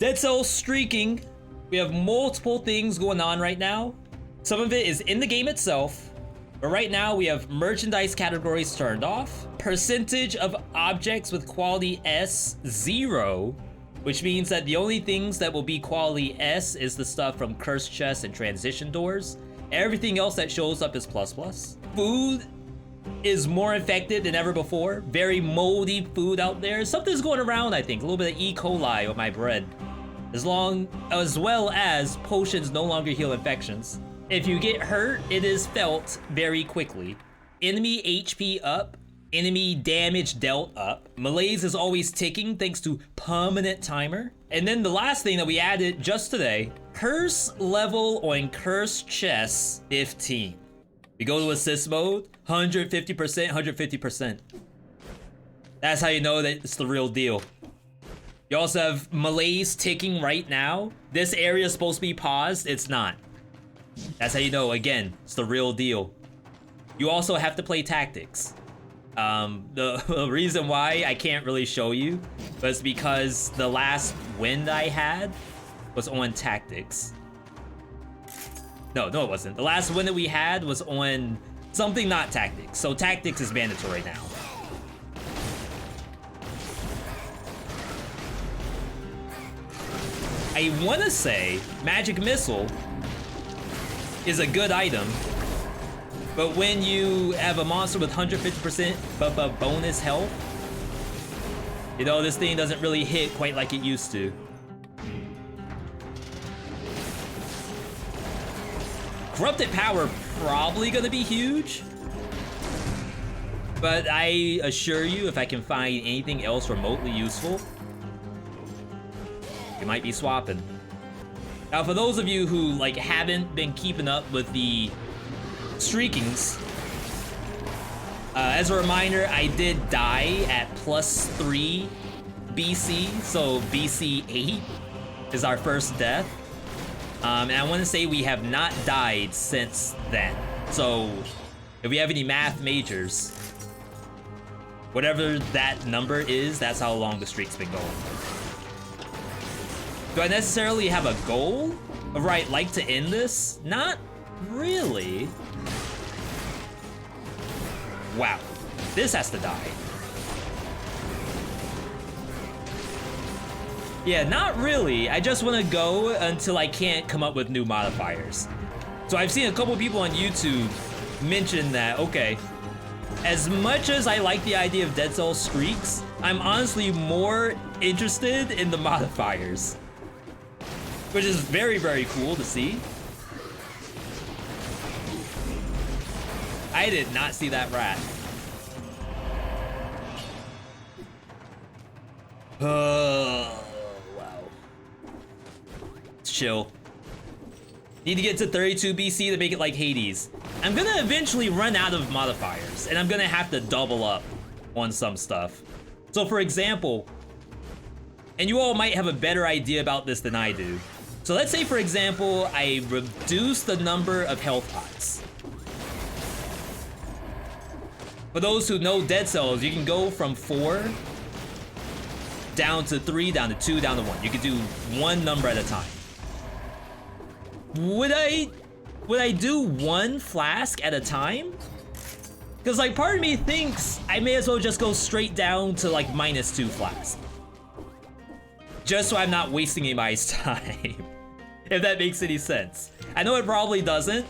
Dead Cell streaking. We have multiple things going on right now. Some of it is in the game itself, but right now we have merchandise categories turned off. Percentage of objects with quality S 0, which means that the only things that will be quality S is the stuff from cursed chests and transition doors. Everything else that shows up is plus. Food is more infected than ever before. Very moldy food out there. Something's going around, I think. A little bit of E. coli with my bread. As well as potions no longer heal infections. If you get hurt, it is felt very quickly. Enemy HP up. Enemy damage dealt up. Malaise is always ticking thanks to permanent timer. And then the last thing that we added just today, curse level on cursed chests 15. We go to assist mode, 150%, 150%. That's how you know that it's the real deal. You also have malaise ticking right now. This area is supposed to be paused, it's not. That's how you know, again, it's the real deal. You also have to play tactics. The reason why I can't really show you was because the last win I had was on tactics. No, it wasn't. The last win that we had was on something not tactics. So tactics is mandatory now. I want to say Magic Missile is a good item, but when you have a monster with 150% bonus health, you know, this thing doesn't really hit quite like it used to. Corrupted Power probably gonna be huge, but I assure you, if I can find anything else remotely useful, you might be swapping. Now, for those of you who like haven't been keeping up with the streakings, as a reminder, I did die at +3 BC, so BC 8 is our first death. And I want to say we have not died since then. So if we have any math majors, whatever that number is, that's how long the streak's been going. Do I necessarily have a goal of where I'd like to end this? Not really. Wow, this has to die. Yeah, not really. I just want to go until I can't come up with new modifiers. So I've seen a couple people on YouTube mention that, okay, as much as I like the idea of Dead Cell streaks, I'm honestly more interested in the modifiers. Which is very, very cool to see. I did not see that rat. Wow. Let's chill. Need to get to 32 BC to make it like Hades. I'm gonna eventually run out of modifiers, and I'm gonna have to double up on some stuff. So for example, and you all might have a better idea about this than I do. So let's say, for example, I reduce the number of health pots. For those who know Dead Cells, you can go from 4 down to 3, down to 2, down to 1. You can do one number at a time. Would I do one flask at a time? Because like part of me thinks I may as well just go straight down to like -2 flasks. Just so I'm not wasting anybody's time. If that makes any sense. I know it probably doesn't.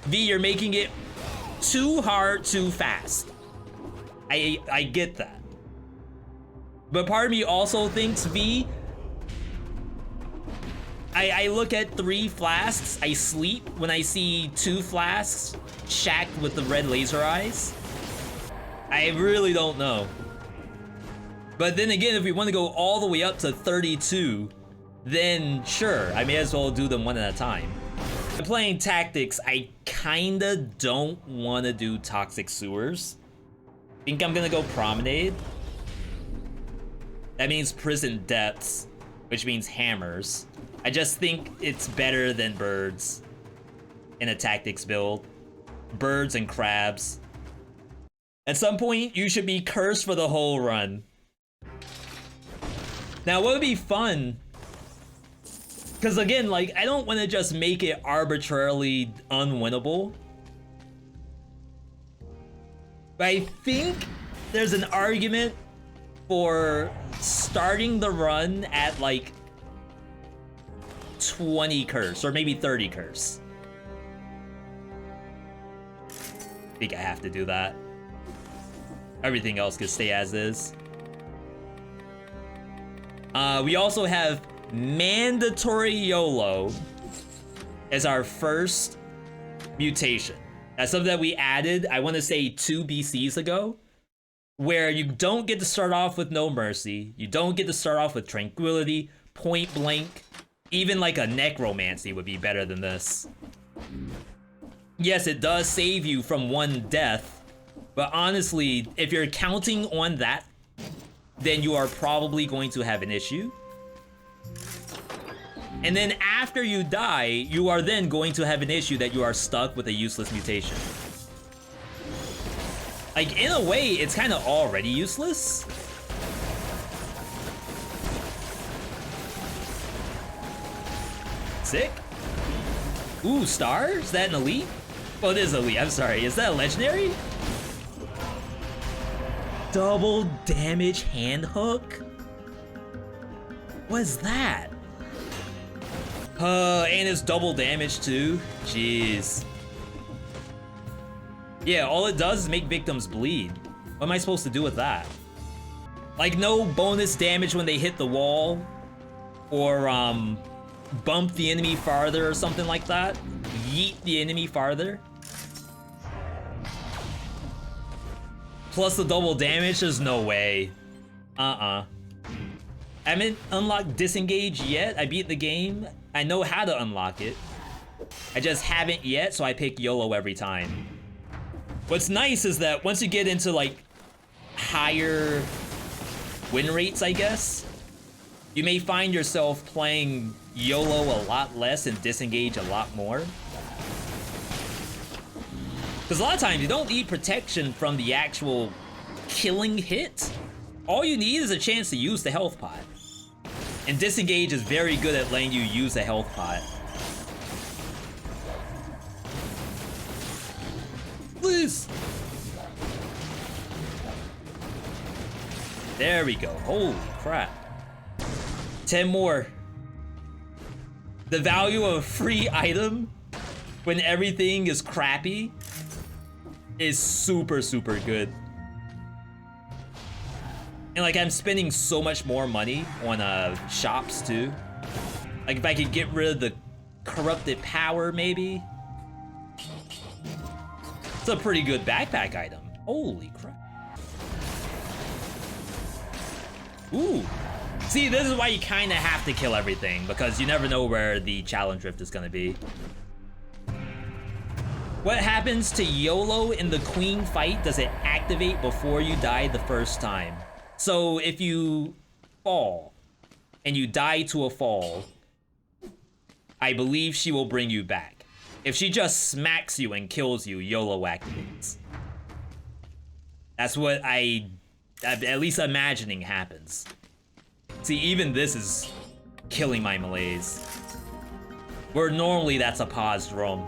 V, you're making it too hard too fast. I get that. But part of me also thinks, V, I look at 3 flasks, I sleep when I see 2 flasks shacked with the red laser eyes. I really don't know. But then again, if we want to go all the way up to 32, then sure, I may as well do them one at a time. Playing tactics, I kinda don't want to do toxic sewers. I think I'm gonna go promenade. That means prison depths, which means hammers. I just think it's better than birds in a tactics build. Birds and crabs. At some point, you should be cursed for the whole run. Now, what would be fun Because again, like, I don't want to just make it arbitrarily unwinnable. But I think there's an argument for starting the run at like 20 curse or maybe 30 curse. I think I have to do that. Everything else can stay as is. We also have mandatory YOLO as our first mutation. That's something that we added, I want to say 2 BCs ago, where you don't get to start off with no mercy, you don't get to start off with tranquility, point blank, even like a necromancy would be better than this. Yes, it does save you from 1 death, but honestly, if you're counting on that, then you are probably going to have an issue. And then after you die, you are then going to have an issue that you are stuck with a useless mutation. Like, in a way, it's kind of already useless. Sick. Ooh, star? Is that an elite? Well, it is elite, I'm sorry. Is that a legendary? Double damage hand hook? What is that? And it's double damage too? Jeez. Yeah, all it does is make victims bleed. What am I supposed to do with that? Like, no bonus damage when they hit the wall? Or, bump the enemy farther or something like that? Yeet the enemy farther? Plus the double damage? There's no way. I haven't unlocked disengage yet. I beat the game. I know how to unlock it. I just haven't yet, so I pick YOLO every time. What's nice is that once you get into like higher win rates, I guess, you may find yourself playing YOLO a lot less and disengage a lot more. Because a lot of times you don't need protection from the actual killing hit. All you need is a chance to use the health pot. And disengage is very good at letting you use a health pot. Please. There we go. Holy crap. 10 more. The value of a free item when everything is crappy is super, super good. And like, I'm spending so much more money on shops too. Like, if I could get rid of the corrupted power, maybe. It's a pretty good backpack item. Holy crap. Ooh. See, this is why you kind of have to kill everything, because you never know where the challenge rift is going to be. What happens to YOLO in the queen fight? Does it activate before you die the first time? So if you fall and you die to a fall, I believe she will bring you back. If she just smacks you and kills you, YOLO activates. That's what I'm at least imagining happens. See, even this is killing my malaise. Where normally that's a paused roam.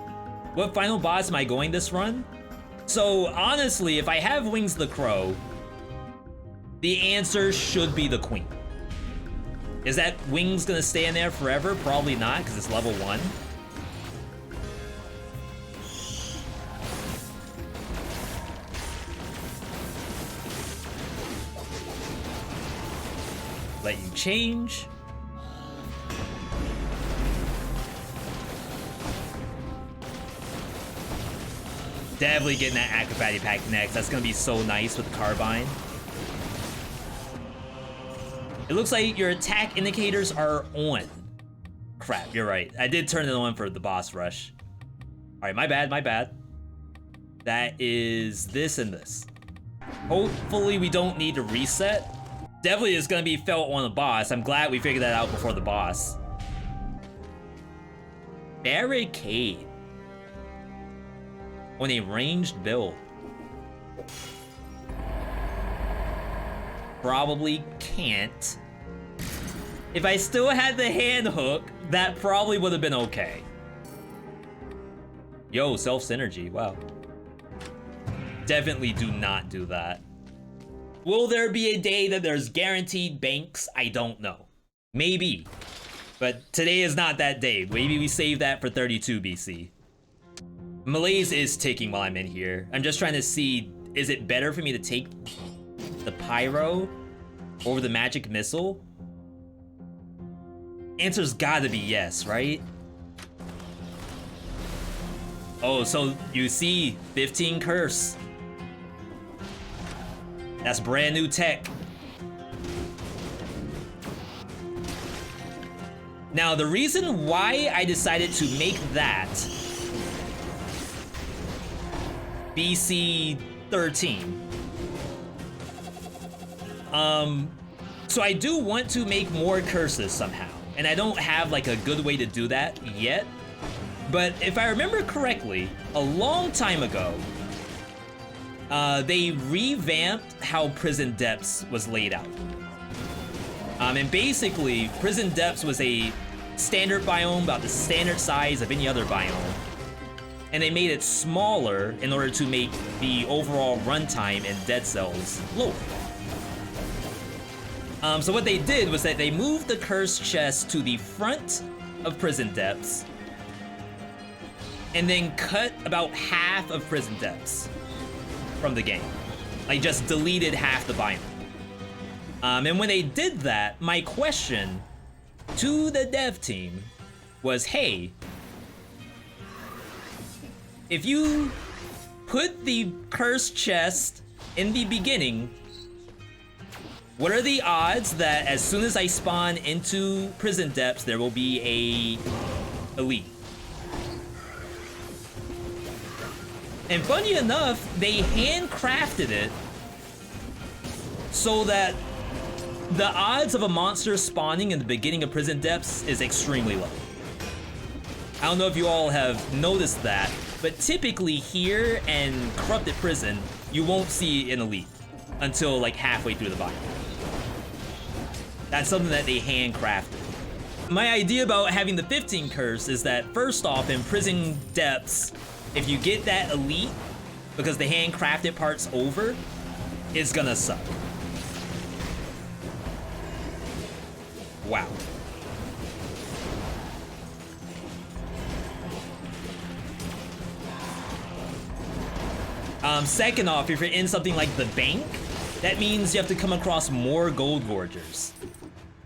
What final boss am I going this run? So honestly, if I have Wings the Crow, the answer should be the Queen. Is that Wings gonna stay in there forever? Probably not, because it's level 1. Let you change. Definitely getting that acrobatic pack next. That's gonna be so nice with Carbine. It looks like your attack indicators are on. Crap, you're right. I did turn it on for the boss rush. All right, my bad, my bad. That is this and this. Hopefully we don't need to reset. Definitely is gonna be felt on the boss. I'm glad we figured that out before the boss. Barricade. On a ranged build. Probably can't. If I still had the hand hook, that probably would have been okay. Yo, self-synergy, wow. Definitely do not do that. Will there be a day that there's guaranteed banks? I don't know. Maybe. But today is not that day. Maybe we save that for 32 BC. Malaise is ticking while I'm in here. I'm just trying to see, is it better for me to take the pyro over the magic missile? Answer's gotta be yes, right? Oh, so you see 15 curse. That's brand new tech. Now, the reason why I decided to make that BC 13. So I do want to make more curses somehow, and I don't have like a good way to do that yet. But if I remember correctly, a long time ago, they revamped how Prison Depths was laid out. And basically, Prison Depths was a standard biome about the standard size of any other biome. And they made it smaller in order to make the overall runtime in Dead Cells lower. So what they did was that they moved the curse chest to the front of Prison Depths and then cut about half of Prison Depths from the game. Like, just deleted half the biome. And when they did that, my question to the dev team was, hey, if you put the curse chest in the beginning, what are the odds that as soon as I spawn into Prison Depths, there will be a elite? And funny enough, they handcrafted it so that the odds of a monster spawning in the beginning of Prison Depths is extremely low. I don't know if you all have noticed that, but typically here and Corrupted Prison, you won't see an elite until like halfway through the biome. That's something that they handcrafted. My idea about having the 15 curse is that first off, in Prison Depths, if you get that elite, because the handcrafted part's over, it's gonna suck. Wow. Second off, if you're in something like the bank, that means you have to come across more gold gorgers,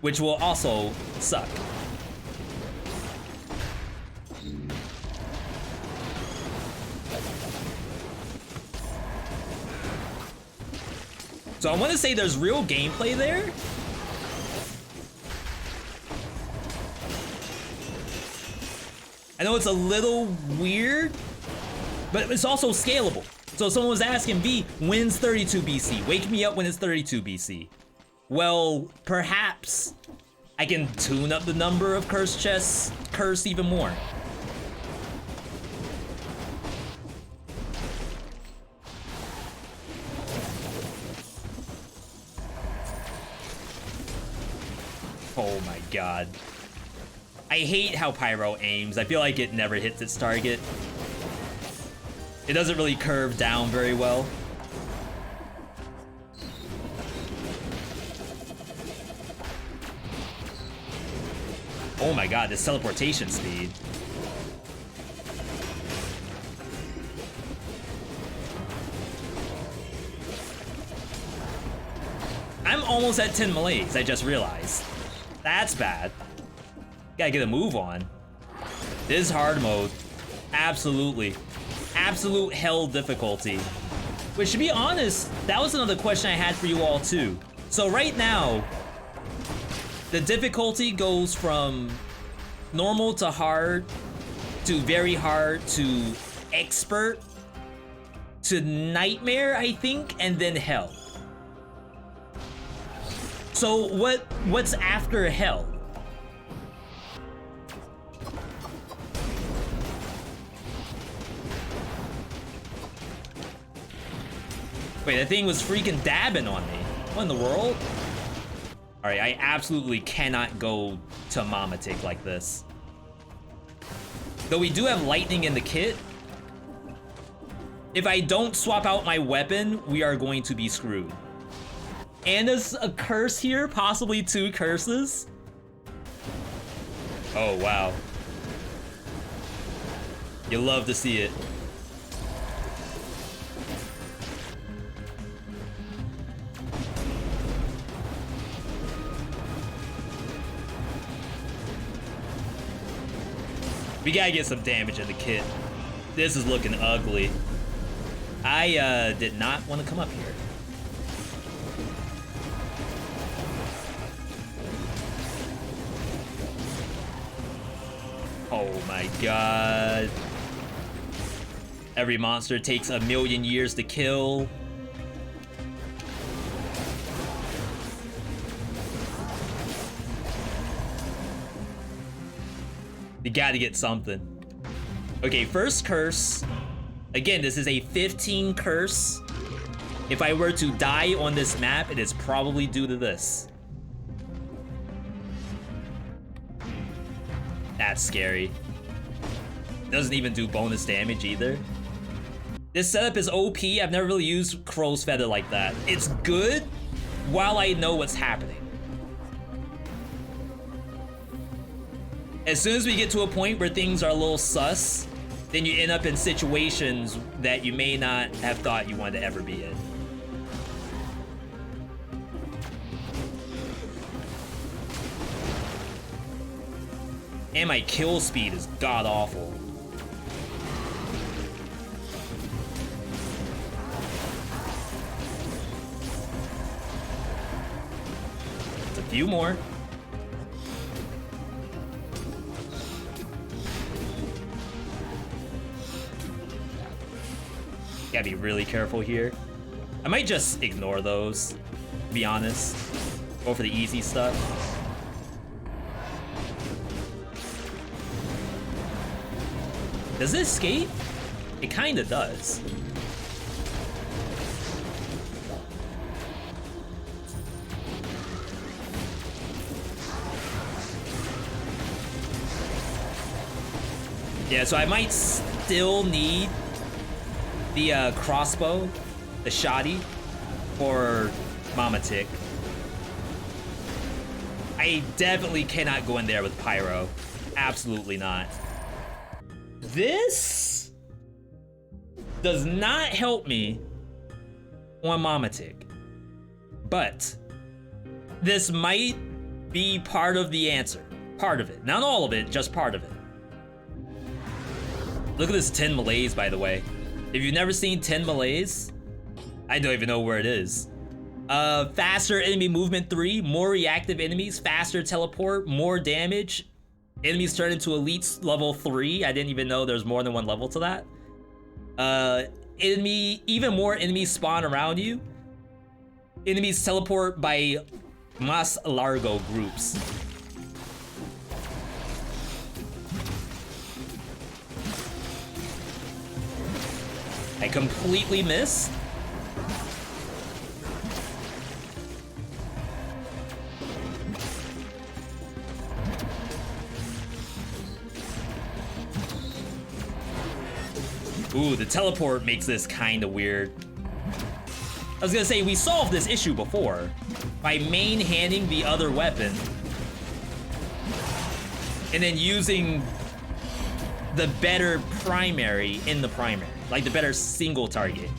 which will also suck. So I want to say there's real gameplay there. I know it's a little weird, but it's also scalable. So someone was asking, V, when's 32 BC? Wake me up when it's 32 BC. Well, perhaps I can tune up the number of curse chests, curse even more. Oh my god. I hate how Pyro aims. I feel like it never hits its target. It doesn't really curve down very well. Oh my god, this teleportation speed. I'm almost at 10 malaise, I just realized. That's bad. Gotta get a move on. This is hard mode. Absolutely. Absolute hell difficulty. Which, to be honest, that was another question I had for you all too. So right now, the difficulty goes from normal to hard, to very hard, to expert, to nightmare, I think, and then hell. So what's after hell? Wait, that thing was freaking dabbing on me. What in the world? Alright, I absolutely cannot go to Mamatic like this. Though we do have lightning in the kit. If I don't swap out my weapon, we are going to be screwed. And there's a curse here, possibly 2 curses. Oh, wow. You love to see it. We gotta get some damage in the kit. This is looking ugly. I did not want to come up here. Oh my god. Every monster takes 1,000,000 years to kill. You gotta get something. Okay, first curse. Again, this is a 15 curse. If I were to die on this map, it is probably due to this. That's scary. Doesn't even do bonus damage either. This setup is OP. I've never really used Crow's Feather like that. It's good while I know what's happening. As soon as we get to a point where things are a little sus, then you end up in situations that you may not have thought you wanted to ever be in. And my kill speed is god-awful. It's a few more. Gotta be really careful here. I might just ignore those, to be honest. Go for the easy stuff. Does it escape? It kinda does. Yeah, so I might still need the crossbow, the shoddy, for Mamatic. I definitely cannot go in there with Pyro. Absolutely not. This does not help me on Mamatic, but this might be part of the answer. Part of it. Not all of it, just part of it. Look at this 10 malaise, by the way. If you've never seen 10 malaise, I don't even know where it is. Faster enemy movement 3, more reactive enemies, faster teleport, more damage. Enemies turn into elites level 3. I didn't even know there's more than one level to that. Even more enemies spawn around you. Enemies teleport by mas largo groups. I completely missed. Ooh, the teleport makes this kind of weird. I was gonna say, we solved this issue before by main-handing the other weapon and then using the better primary in the primary. Like the better single target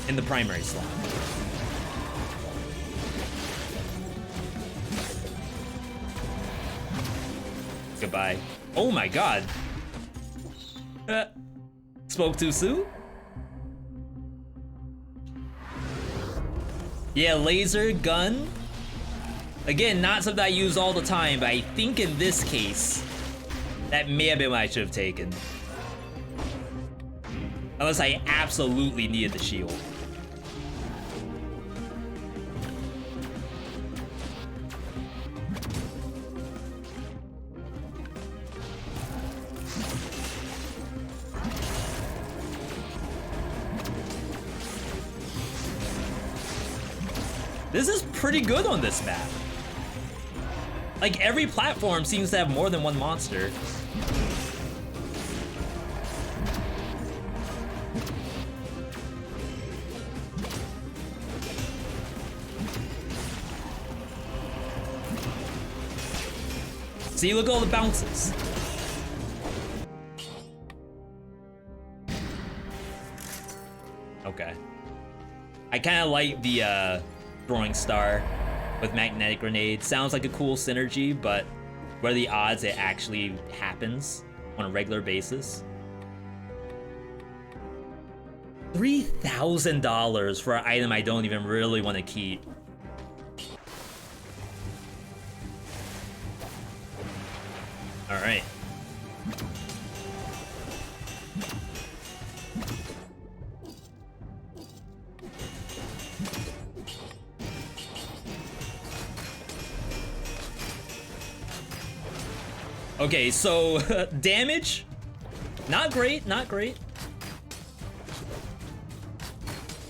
in the primary slot. Goodbye. Oh my god. Spoke too soon? Yeah, laser gun. Again, not something I use all the time, but I think in this case, that may have been what I should have taken. Unless I absolutely needed the shield. This is pretty good on this map. Like, every platform seems to have more than one monster. See, look at all the bounces. Okay. I kind of like the throwing star with magnetic grenade. Sounds like a cool synergy, but what are the odds it actually happens on a regular basis? $3,000 for an item I don't even really want to keep. All right. Okay, so damage, not great, not great.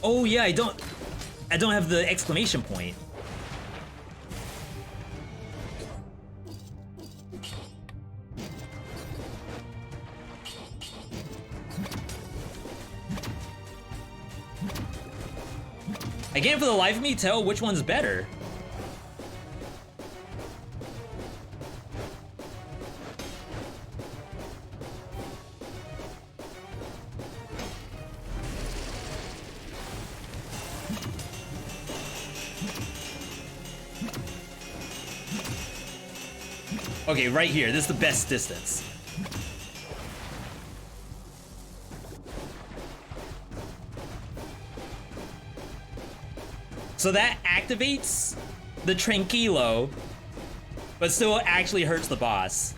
Oh yeah, I don't have the exclamation point. I can't for the life of me tell which one's better. Okay, right here. This is the best distance. So that activates the Tranquilo, but still actually hurts the boss.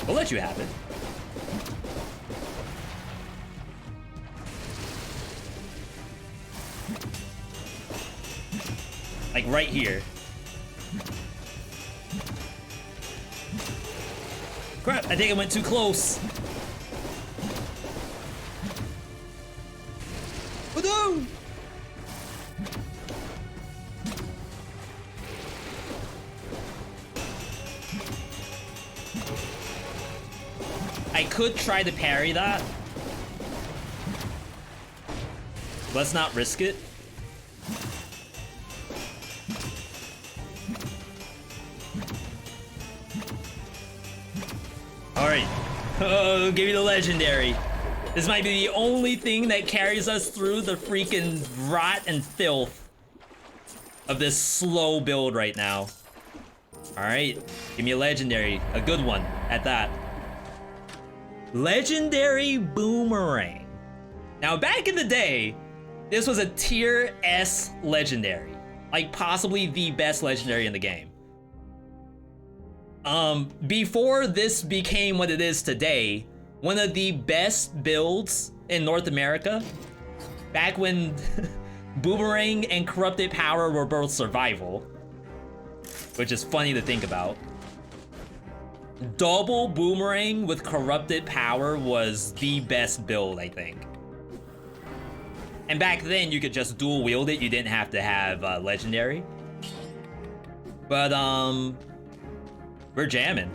We'll let you have it. Like right here. Crap, I think I went too close. Oh no! I could try to parry that. Let's not risk it. Alright. Oh, give me the legendary. This might be the only thing that carries us through the freaking rot and filth of this slow build right now. Alright. Give me a legendary. A good one at that. Legendary Boomerang. Now, back in the day, this was a tier S legendary. Like, possibly the best legendary in the game. Before this became what it is today, one of the best builds in North America, back when Boomerang and Corrupted Power were both survival, which is funny to think about. Double Boomerang with Corrupted Power was the best build, I think. And back then, you could just dual wield it. You didn't have to have legendary. But, we're jamming.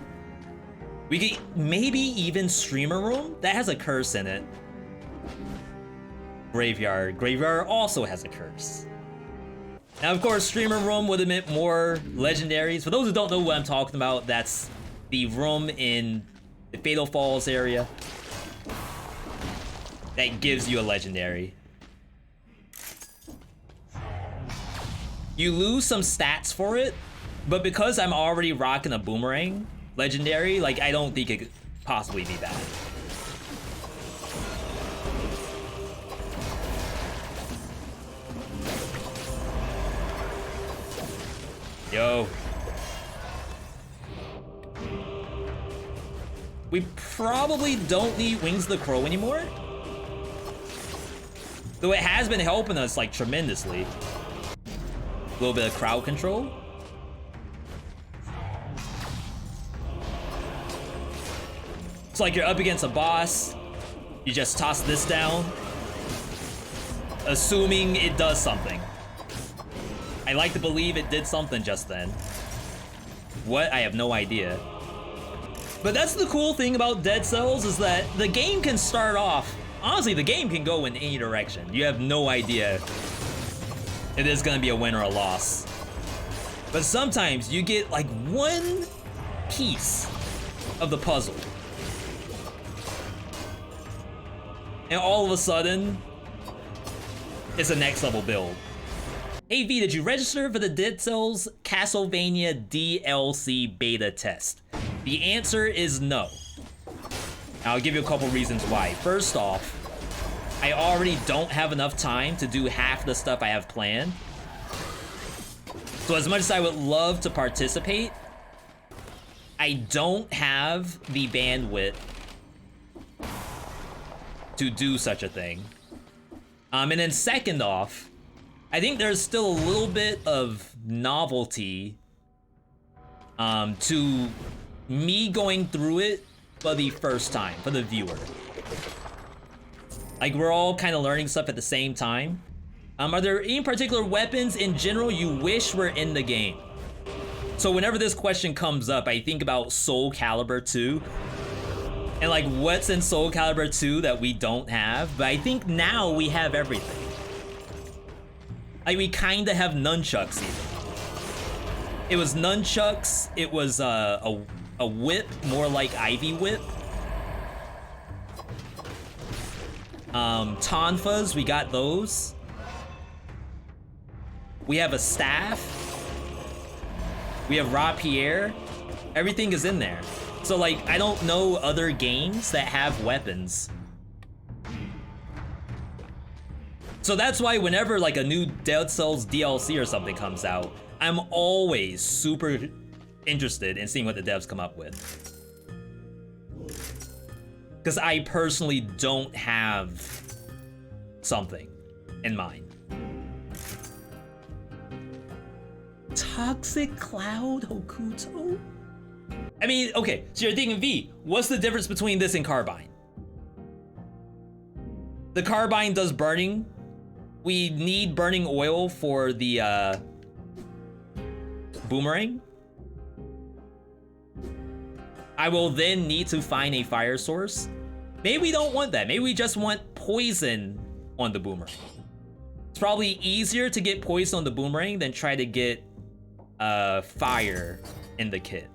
We could maybe even Streamer Room. That has a curse in it. Graveyard. Graveyard also has a curse. Now, of course, Streamer Room would have meant more legendaries. For those who don't know what I'm talking about, that's the room in the Fatal Falls area that gives you a legendary. You lose some stats for it, but because I'm already rocking a Boomerang legendary, like, I don't think it could possibly be bad. Yo. We probably don't need Wings of the Crow anymore. Though it has been helping us, like, tremendously. A little bit of crowd control. It's like you're up against a boss. You just toss this down. assuming it does something. I like to believe it did something just then. What? I have no idea. But that's the cool thing about Dead Cells, is that the game can start off, honestly, the game can go in any direction. You have no idea if it is gonna be a win or a loss. But sometimes you get like one piece of the puzzle, and all of a sudden, it's a next level build. Hey V, did you register for the Dead Cells Castlevania DLC beta test? The answer is no. I'll give you a couple reasons why. First off, I already don't have enough time to do half the stuff I have planned. So as much as I would love to participate, I don't have the bandwidth to do such a thing. And then second off, I think there's still a little bit of novelty to me going through it for the first time, for the viewer. Like, we're all kind of learning stuff at the same time. Are there any particular weapons in general you wish were in the game? So whenever this question comes up, I think about Soul Calibur 2. And like, what's in Soul Calibur 2 that we don't have? But I think now we have everything. Like, we kind of have nunchucks even. It was nunchucks, it was a whip, more like Ivy Whip. Tonfas, we got those. We have a staff. We have Rapier. Everything is in there. So like, I don't know other games that have weapons. So that's why whenever like a new Dead Cells DLC or something comes out, I'm always super interested in seeing what the devs come up with. Because I personally don't have something in mind. Toxic Cloud Hokuto? I mean, okay, so you're thinking, V, what's the difference between this and Carbine? The Carbine does burning. We need burning oil for the boomerang. I will then need to find a fire source. Maybe we don't want that. Maybe we just want poison on the boomerang. It's probably easier to get poison on the boomerang than try to get fire in the kit.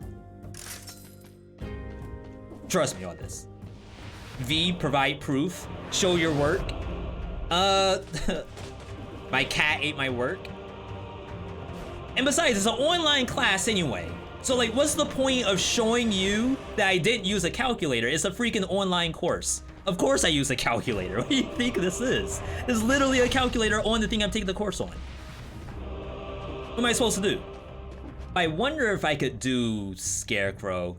Trust me on this. V, provide proof. Show your work. My cat ate my work. And besides, it's an online class anyway. So like, what's the point of showing you that I didn't use a calculator? It's a freaking online course. Of course I use a calculator. What do you think this is? It's literally a calculator on the thing I'm taking the course on. What am I supposed to do? I wonder if I could do Scarecrow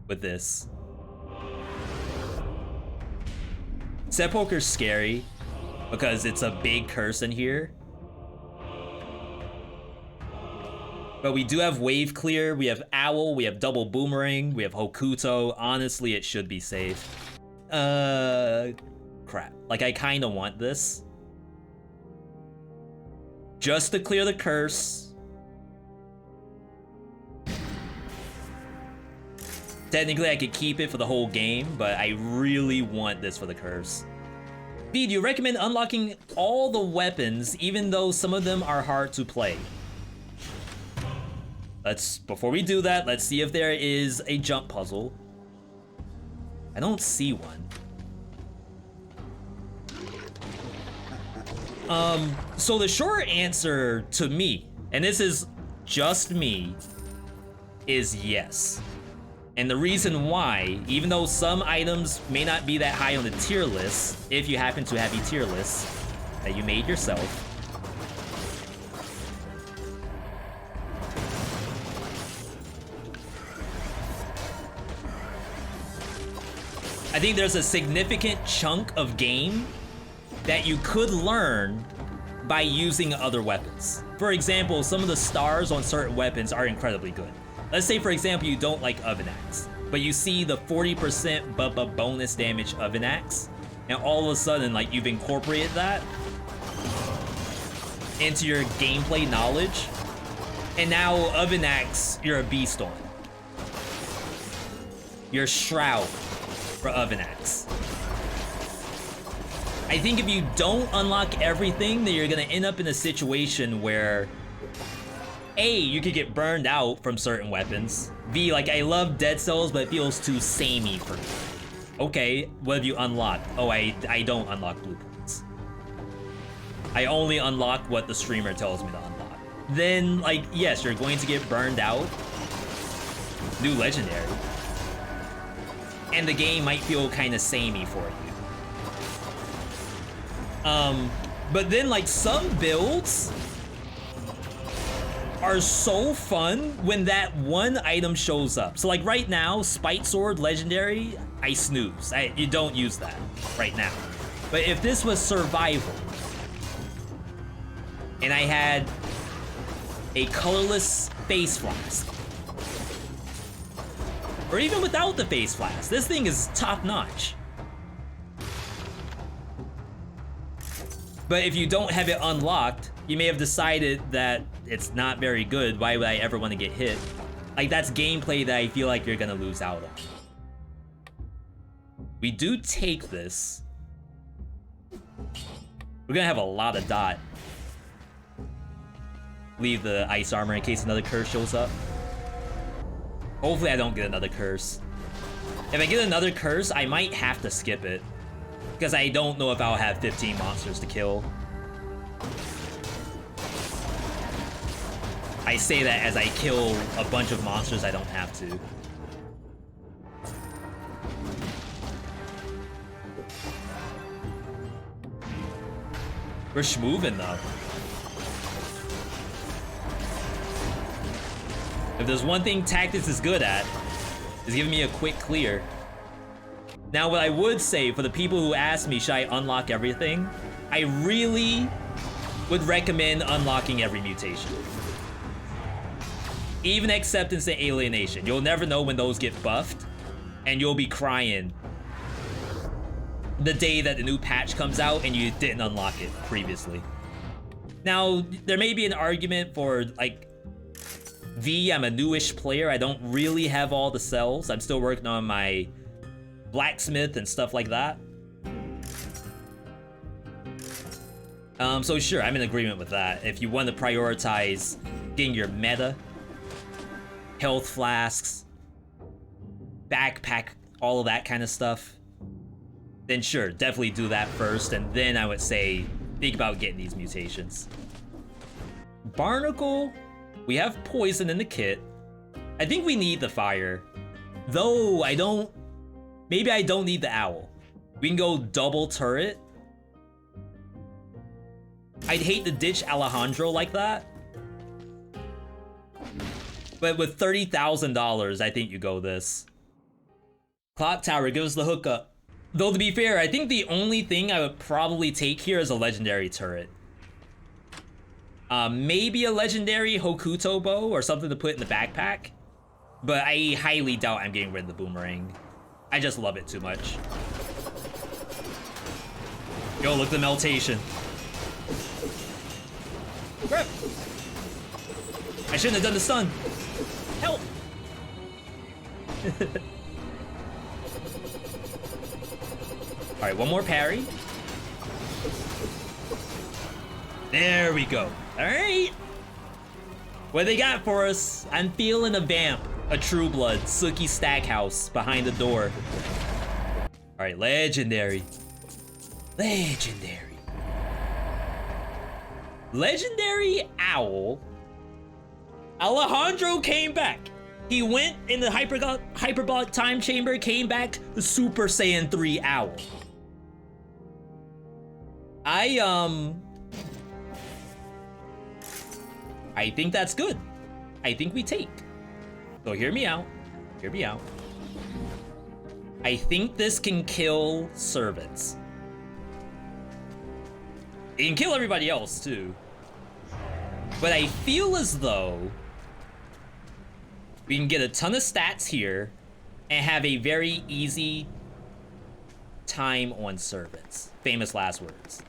with this. Sepulchre's scary because it's a big curse in here. But we do have Wave Clear, we have Owl, we have Double Boomerang, we have Hokuto. Honestly, it should be safe. Crap. Like, I kinda want this. Just to clear the curse. Technically, I could keep it for the whole game, but I really want this for the curse. B, do you recommend unlocking all the weapons, even though some of them are hard to play? Before we do that, let's see if there is a jump puzzle. I don't see one. So the short answer to me, and this is just me, is yes. And the reason why, even though some items may not be that high on the tier list, if you happen to have a tier list that you made yourself, I think there's a significant chunk of game that you could learn by using other weapons. For example, some of the stars on certain weapons are incredibly good. Let's say, for example, you don't like Oven Axe, but you see the 40% bonus damage Oven Axe, and all of a sudden, like, you've incorporated that. into your gameplay knowledge. And now Oven Axe, you're a beast on. You're Shroud for Oven Axe. I think if you don't unlock everything, then you're gonna end up in a situation where A, you could get burned out from certain weapons. B, like, I love Dead Cells, but it feels too samey for me. Okay, what have you unlocked? Oh, I don't unlock blueprints. I only unlock what the streamer tells me to unlock. Then, like, yes, you're going to get burned out. New legendary. And the game might feel kind of samey for you. But then, like, some builds are so fun when that one item shows up. So, like, right now, Spite Sword Legendary, I snooze. You don't use that right now. But if this was Survival, and I had a colorless face flask, or even without the face flask, this thing is top notch. But if you don't have it unlocked, you may have decided that it's not very good. Why would I ever want to get hit? Like, that's gameplay that I feel like you're gonna lose out on. We do take this. We're gonna have a lot of dot. Leave the ice armor in case another curse shows up. Hopefully I don't get another curse. If I get another curse, I might have to skip it, because I don't know if I'll have 15 monsters to kill. I say that as I kill a bunch of monsters I don't have to. We're schmoovin' though. If there's one thing Tactics is good at, is giving me a quick clear. Now, what I would say for the people who ask me, should I unlock everything? I really would recommend unlocking every mutation. Even Acceptance and Alienation. You'll never know when those get buffed, and you'll be crying the day that the new patch comes out and you didn't unlock it previously. Now, there may be an argument for, like, V, I'm a newish player. I don't really have all the cells. I'm still working on my blacksmith and stuff like that. So sure, I'm in agreement with that. If you want to prioritize getting your meta, health flasks, backpack, all of that kind of stuff, then sure, definitely do that first, and then I would say think about getting these mutations. Barnacle, we have poison in the kit. I think we need the fire, though maybe I don't need the owl. We can go double turret. I'd hate to ditch Alejandro like that, but with $30,000, I think you go this. Clock Tower, give us the hookup. Though, to be fair, I think the only thing I would probably take here is a legendary turret. Maybe a legendary Hokuto bow or something to put in the backpack. But I highly doubt I'm getting rid of the boomerang. I just love it too much. Yo, look at the meltation. Crap. I shouldn't have done the stun. Help! Alright, one more parry. There we go. Alright! What they got for us? I'm feeling a vamp. A True Blood, Sookie Stackhouse behind the door. Alright, legendary. Legendary. Legendary Owl. Alejandro came back. He went in the hyperbolic time chamber, came back the Super Saiyan 3 Owl. I think that's good. I think we take. So hear me out. Hear me out. I think this can kill servants. It can kill everybody else too. But I feel as though we can get a ton of stats here and have a very easy time on servants. Famous last words.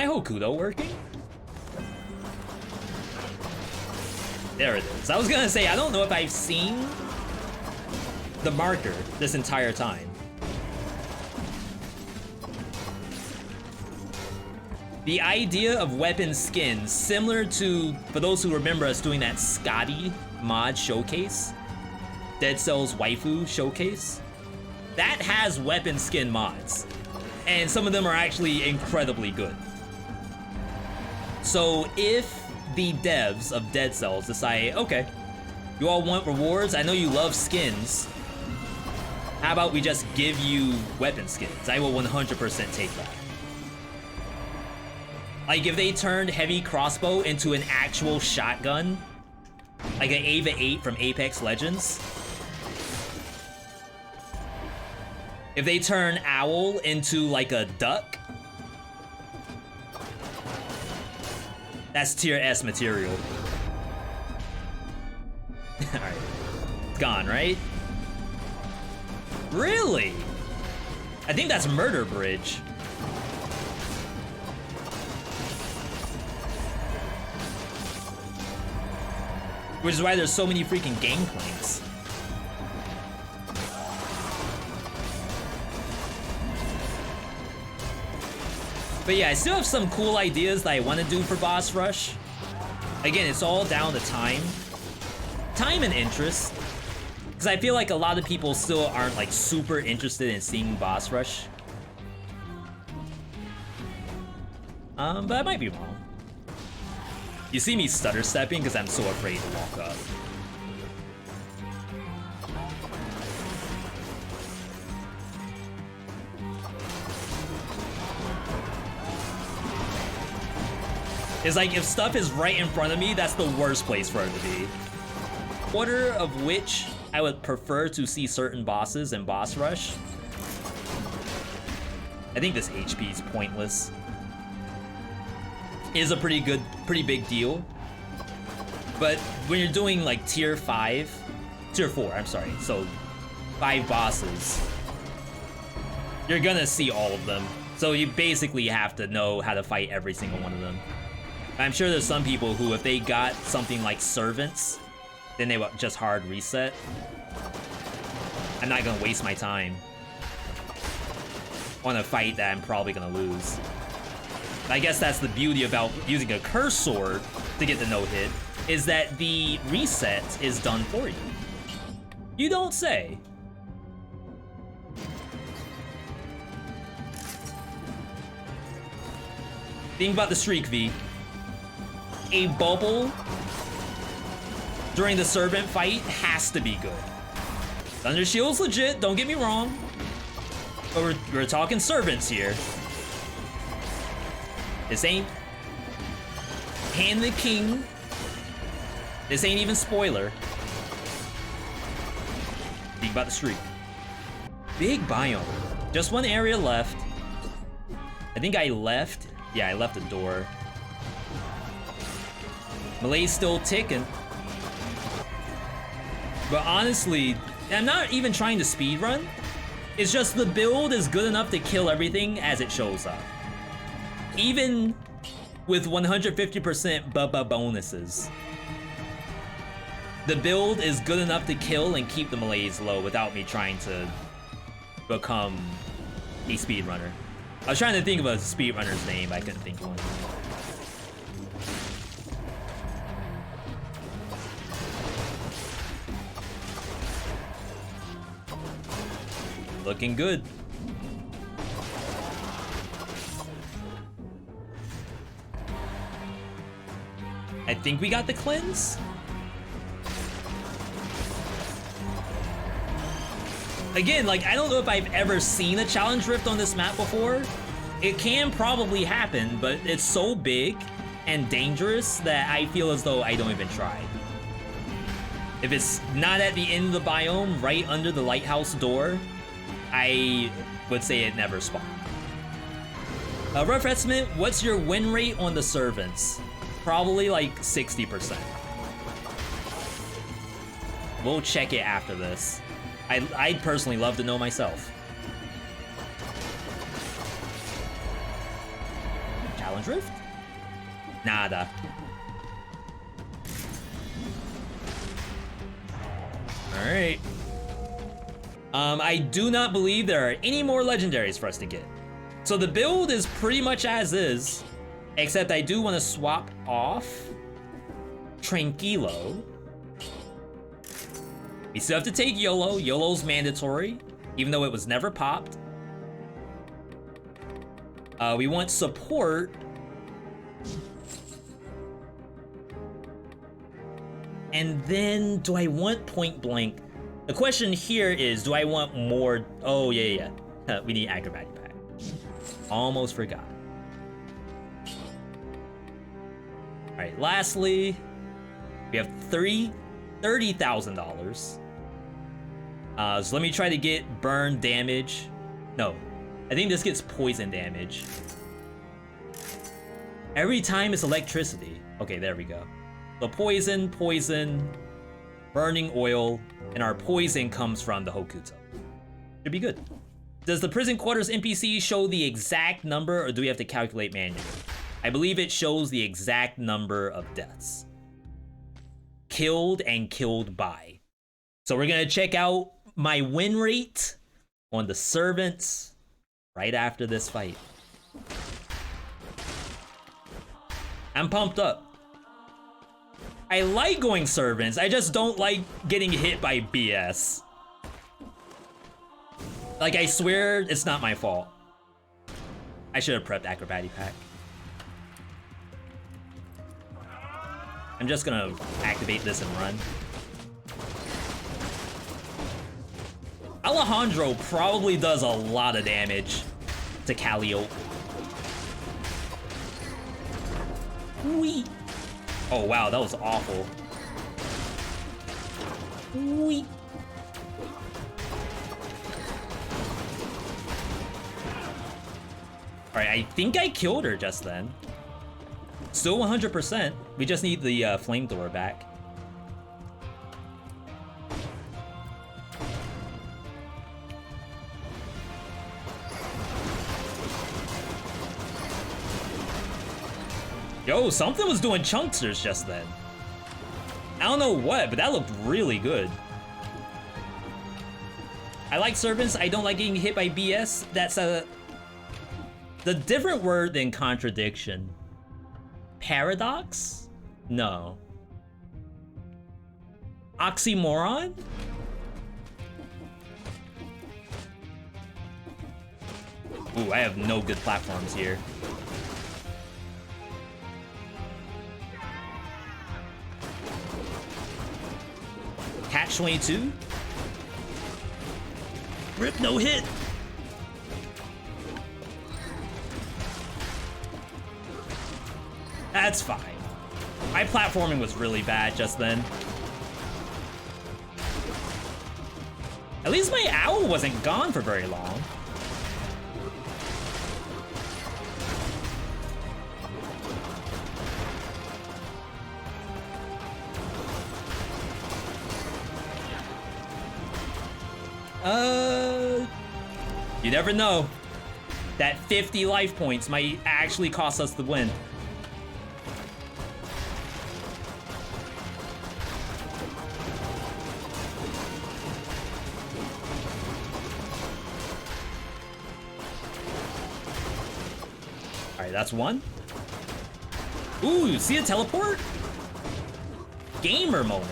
my Hokuto working? There it is. I was gonna say, I don't know if I've seen the marker this entire time. The idea of weapon skins, similar to, for those who remember us doing that Scotty mod showcase, Dead Cells waifu showcase, that has weapon skin mods. And some of them are actually incredibly good. So if the devs of Dead Cells decide, okay, you all want rewards, I know you love skins, how about we just give you weapon skins? I will 100% take that. Like if they turned heavy crossbow into an actual shotgun, like an Ava 8 from Apex Legends. If they turn owl into like a duck, that's tier S material. Alright. It's gone, right? Really? I think that's Murder Bridge. Which is why there's so many freaking gangplanks. But yeah, I still have some cool ideas that I want to do for Boss Rush. Again, it's all down to time. Time and interest. Because I feel like a lot of people still aren't like super interested in seeing Boss Rush. But I might be wrong. You see me stutter stepping because I'm so afraid to walk up. It's like if stuff is right in front of me, that's the worst place for it to be. Order of which I would prefer to see certain bosses in Boss Rush. I think this HP is pointless. Is a pretty big deal. But when you're doing like tier 4, I'm sorry, so 5 bosses, you're gonna see all of them. So you basically have to know how to fight every single one of them. I'm sure there's some people who, if they got something like Servants, then they would just hard reset. I'm not gonna waste my time on a fight that I'm probably gonna lose. I guess that's the beauty about using a curse sword to get the no-hit, is that the reset is done for you. You don't say. Think about the streak, V. A bubble during the Servant fight has to be good. Thunder Shield's legit, don't get me wrong. But we're talking Servants here. This ain't Hand the King. This ain't even spoiler. Think about the streak. Big biome. Just one area left. I think I left. Yeah, I left a door. Malaise still ticking. But honestly, I'm not even trying to speedrun. It's just the build is good enough to kill everything as it shows up. Even with 150% bubba bonuses. The build is good enough to kill and keep the malaise low without me trying to become a speedrunner. I was trying to think of a speedrunner's name, I couldn't think of one. Looking good. I think we got the cleanse. Again, like, I don't know if I've ever seen a challenge rift on this map before. It can probably happen, but it's so big and dangerous that I feel as though I don't even try. If it's not at the end of the biome, right under the lighthouse door, I would say it never spawned. Rough estimate, what's your win rate on the Servants? Probably like 60%. We'll check it after this. I'd personally love to know myself. Downdrift? Nada. Alright. I do not believe there are any more legendaries for us to get. So the build is pretty much as is, except I do want to swap off Tranquilo. We still have to take YOLO. YOLO's mandatory, even though it was never popped. We want support. And then, do I want point blank? The question here is, do I want more? Oh, yeah. We need acrobatic pack. Almost forgot. All right, lastly, we have $30,000. So let me try to get burn damage. No, I think this gets poison damage. Every time it's electricity. Okay, there we go. So poison, burning oil, and our poison comes from the Hokuto. Should be good. Does the prison quarters NPC show the exact number, or do we have to calculate manually? I believe it shows the exact number of deaths. Killed and killed by. So we're gonna check out my win rate on the servants right after this fight. I'm pumped up. I like going servants, I just don't like getting hit by BS. Like, I swear it's not my fault. I should have prepped acrobatic pack. I'm just gonna activate this and run. Alejandro probably does a lot of damage to Calliope. Wee. Oh wow, that was awful. Wee. Alright, I think I killed her just then. Still 100%. We just need the flamethrower back. Yo, something was doing chunksters just then. I don't know what, but that looked really good. I like servants. I don't like getting hit by BS. That's the different word than contradiction. Paradox? No. Oxymoron? Ooh, I have no good platforms here. Catch 22. Rip, no hit. That's fine. My platforming was really bad just then. At least my owl wasn't gone for very long. You never know. That 50 life points might actually cost us the win. Alright, that's one. Ooh, see a teleport? Gamer moment.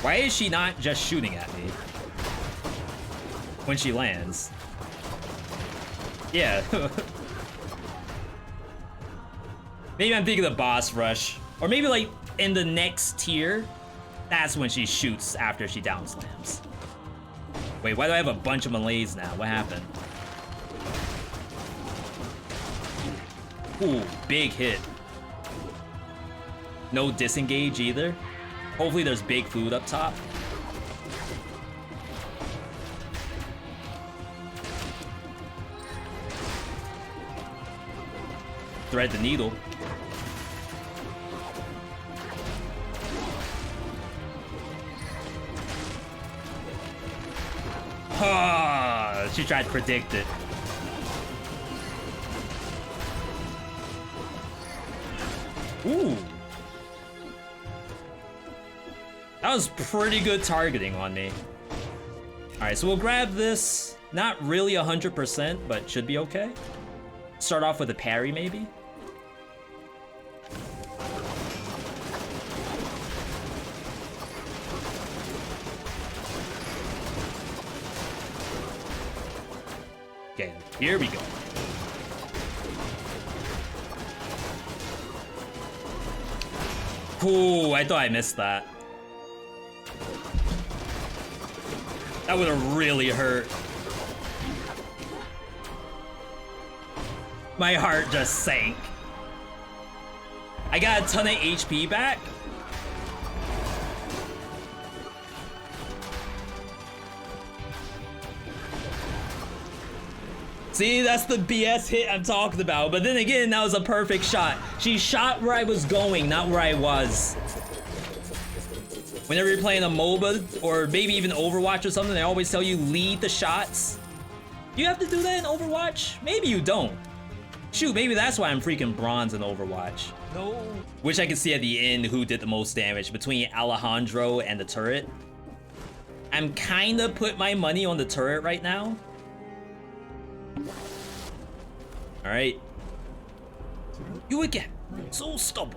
Why is she not just shooting at me when she lands? Yeah. Maybe I'm thinking the boss rush. Or maybe like in the next tier, that's when she shoots after she down slams. Wait, why do I have a bunch of malaise now? What happened? Ooh, big hit. No disengage either. Hopefully there's big food up top. Thread the needle. Oh, she tried to predict it. Ooh. That was pretty good targeting on me. Alright, so we'll grab this. Not really 100%, but should be okay. Start off with a parry, maybe. Okay, here we go. Ooh, I thought I missed that. That would have really hurt. My heart just sank. I got a ton of HP back. See, that's the BS hit I'm talking about. But then again, that was a perfect shot. She shot where I was going, not where I was. Whenever you're playing a MOBA, or maybe even Overwatch or something, they always tell you lead the shots. You have to do that in Overwatch? Maybe you don't. Shoot, maybe that's why I'm freaking bronze in Overwatch. No. Wish I could see at the end who did the most damage between Alejandro and the turret. I'm kinda put my money on the turret right now. Alright. You again. So stubborn.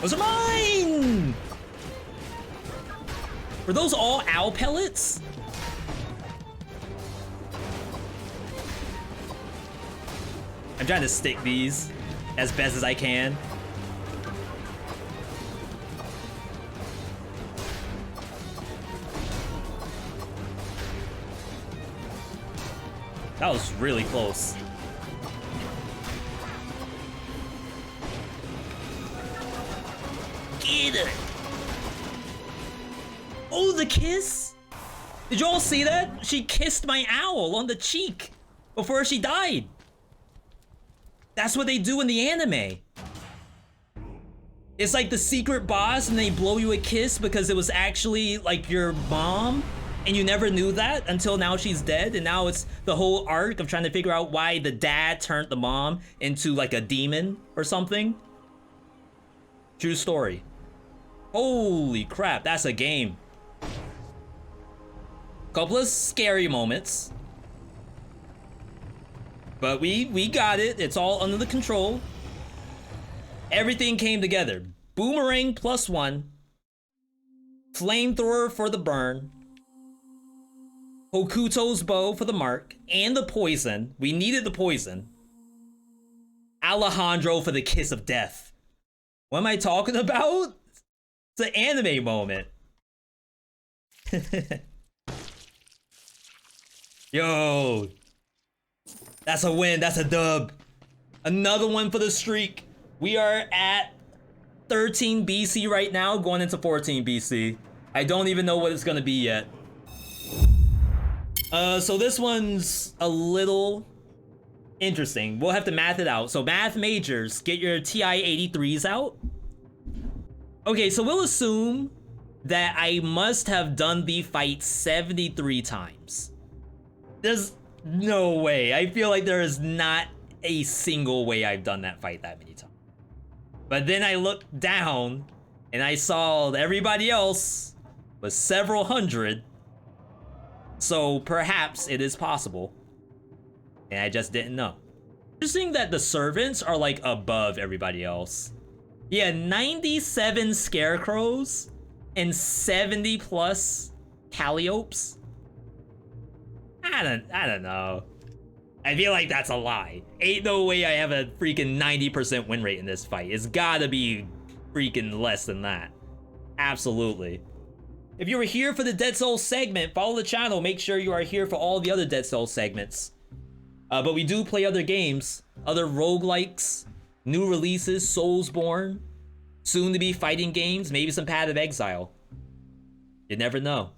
Those are mine! Were those all owl pellets? I'm trying to stick these as best as I can. That was really close. Get it! Oh, the kiss? Did you all see that? She kissed my owl on the cheek before she died. That's what they do in the anime. It's like the secret boss and they blow you a kiss because it was actually like your mom and you never knew that until now she's dead, and now it's the whole arc of trying to figure out why the dad turned the mom into like a demon or something. True story. Holy crap, that's a game. Couple of scary moments. But we got it. It's all under the control. Everything came together. Boomerang +1. Flamethrower for the burn. Hokuto's bow for the mark. And the poison. We needed the poison. Alejandro for the kiss of death. What am I talking about? It's an anime moment. Yo. That's a win. That's a dub. Another one for the streak. We are at 13 BC right now, going into 14 BC. I don't even know what it's gonna be yet. So this one's a little interesting. We'll have to math it out. So math majors, get your TI 83s out. Okay, so we'll assume that I must have done the fight 73 times. There's no way. I feel like there is not a single way I've done that fight that many times. But then I looked down and I saw that everybody else was several hundred. So perhaps it is possible. And I just didn't know. Interesting that the servants are like above everybody else. Yeah, 97 scarecrows and 70 plus calliopes. I don't know. I feel like that's a lie. Ain't no way I have a freaking 90% win rate in this fight. It's gotta be freaking less than that. Absolutely. If you were here for the Dead Souls segment, follow the channel. Make sure you are here for all the other Dead Souls segments. But we do play other games, other roguelikes, new releases, Soulsborne, soon to be fighting games, maybe some Path of Exile. You never know.